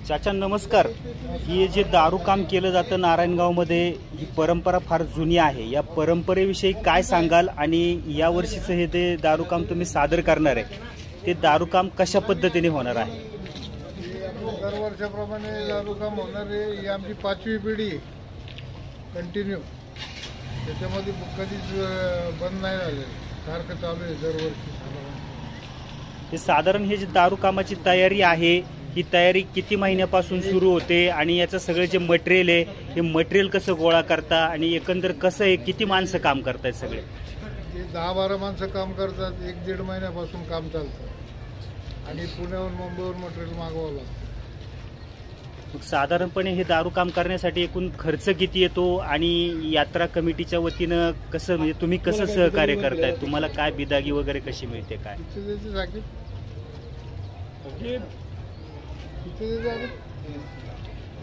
चाचा नमस्कार। ही जे दारू काम केलं जातं नारायणगावमध्ये ही परंपरा फार जुनी आहे। या परंपरेविषयी काय सांगाल आणि या वर्षीचं हे ते दारू काम तुम्ही सादर करणार आहे ते दारू काम कशा पद्धतीने होणार आहे? दरवर्षाप्रमाणे दारू काम होणार आहे। ही आमची 5वी पिढी कंटिन्यू, त्याच्यामध्ये कधीच बंद नाही झाले, सारखं चालू आहे दरवर्षी। हे साधारण हे जे दारू कामाची तयारी आहे ही तयारी किती महिन्यापासून सुरू होते आणि याचं सगळं जे मटेरियल आहे हे मटेरियल कसं गोळा करता आणि एकंदर कसं आहे, किती माणसं काम करतात? सगळे 10-12 माणसं काम करतात। 1-1.5 महिन्यापासून काम चालतं आणि पुण्याहून मुंबईवरून मटेरियल मागवावं लागतं। साधारणपणे हे दारू काम करण्यासाठी एकूण खर्च किती येतो आणि यात्रा कमिटीच्या वतीनं कसं, म्हणजे तुम्ही कसं सहकार्य करताय? तुम्हाला काय बिदागी वगैरे कशी मिळते? काय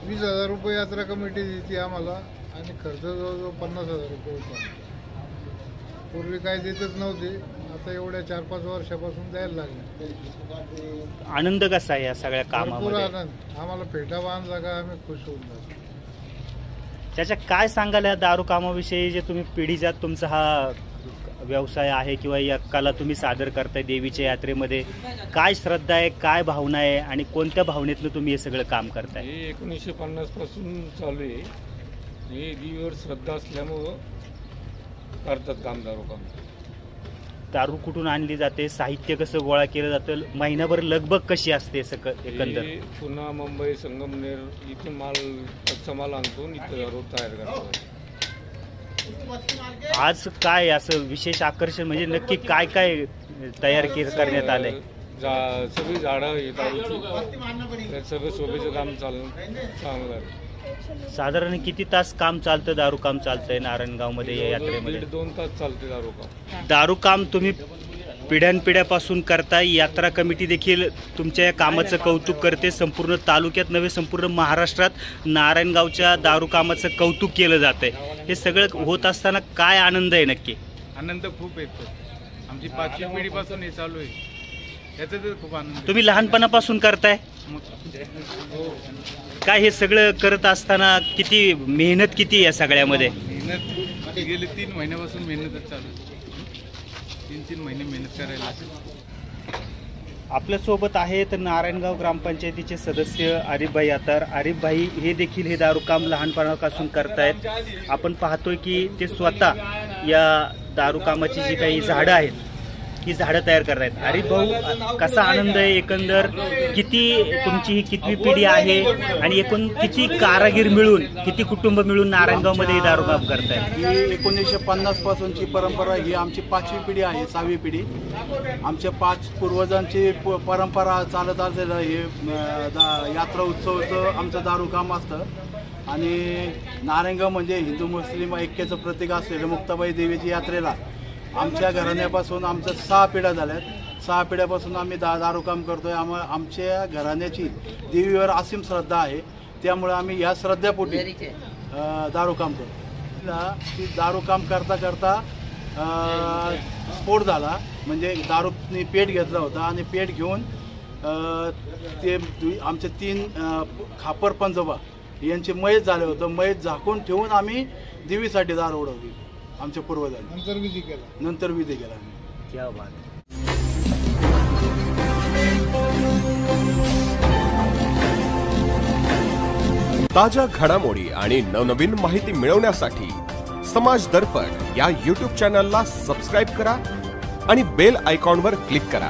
20,000 रुपये यात्रा कमिटी देते आम्हाला आणि खर्च जवळजवळ 50,000 रुपये होता। पूर्वी काय देतच नव्हते, आता एवढ्या 4-5 वर्षापासून द्यायला लागले। आनंद कसा आहे या सगळ्या कामामध्ये? आनंद, आम्हाला पेटा बांधला का आम्ही खुश होऊन जातो। त्याच्या काय सांगाल या दारू कामाविषयी? जे तुम्ही पिढीजात तुमचा हा व्यवसाय आहे किंवा या कला तुम्ही सादर करताय देवीच्या यात्रेमध्ये, काय श्रद्धा आहे, काय भावना आहे आणि कोणत्या भावनेतनं तुम्ही हे सगळं काम करताय? हे 1950 पासून चालू आहे। हे देवीवर श्रद्धा असल्यामुळं करतात काम, दारू काम। दारू कुठून आणली जाते, साहित्य कसं गोळा केलं जातं, महिनाभर लगबग कशी असते एकंदर? पुन्हा मुंबई संगमनेर इथून कच्चा माल आणतो, इथं दारू तयार करतो। आज काय असं विशेष आकर्षण, म्हणजे नक्की काय काय तयार करण्यात आलंय? सगळी झाडं हे दारूची, सगळं शोभेचं काम चांगलं आहे। साधारण किती तास काम चालतं, दारू काम चालतंय नारायणगावमध्ये या यात्रेमध्ये? 1.5-2 तास चालते दारू काम। दारू काम तुम्ही पिढ्यानपिढ्यापासून करताय, यात्रा कमिटी देखील तुमच्या या कामाचं कौतुक करते। संपूर्ण तालुक्यात नव्हे, संपूर्ण महाराष्ट्रात नारायणगावच्या दारू कामाचं कौतुक केलं जातंय। हे सगळं होत असताना काय आनंद आहे? नक्की आनंद खूप येतो। आमची 5वी पिढीपासून हे चालू आहे, याचा खूप आनंद। तुम्ही लहानपणापासून करताय काय हे सगळं करत असताना? किती मेहनत किती या सगळ्यामध्ये? मेहनत गेले 3 महिन्यापासून मेहनतच चालू आहे। 3-3 महिने मेहनत करायला। आपल्यासोबत आहेत नारायणगाव ग्रामपंचायतीचे सदस्य आरिफभाई आतार। आरिफभाई हे देखील हे दारू काम लहानपणापासून करतायत। आपण पाहतोय की ते स्वतः या दारू कामाची जी काही झाडं आहेत ही झाडं तयार करतायत। आरिफ भाऊ, कसा आनंद आहे एकंदर? तुमची ही कितवी पिढी आहे आणि एकूण किती कारागीर मिळून, किती कुटुंब मिळून नारायणगावमध्ये दारू काम करताय? ही 1950 पासूनची परंपरा, ही आमची 5वी पिढी आहे, 6वी पिढी। आमच्या 5 पूर्वजांची परंपरा चालत असलेलं हे यात्रा उत्सवाचं आमचं दारू काम असतं। आणि नारायणगाव म्हणजे हिंदू मुस्लिम ऐक्याचं प्रतीक असलेलं मुक्ताबाई देवीची यात्रेला आमच्या घराण्यापासून आमच्या 6 पिढ्या झाल्यात। 6 पिढ्यापासून आम्ही दारू काम करतोय। आमच्या घराण्याची देवीवर असीम श्रद्धा आहे, त्यामुळे आम्ही या श्रद्धेपोटी दारू काम करतो। ती दारू काम करता करता स्फोट झाला, म्हणजे दारूने पेट घेतला होता आणि पेट घेऊन ते आमचे 3 खापर पंजोबा यांचे मयत झाले होतं। मयत झाकून ठेवून आम्ही देवीसाठी दारू उडवली आमच्या पूर्वजांनी। नंतर विधी केला क्या बात। ताज्या घडामोडी आणि नवनवीन माहिती मिळवण्यासाठी समाज दर्पण या YouTube चॅनलला सबस्क्राइब करा आणि बेल आयकॉनवर क्लिक करा।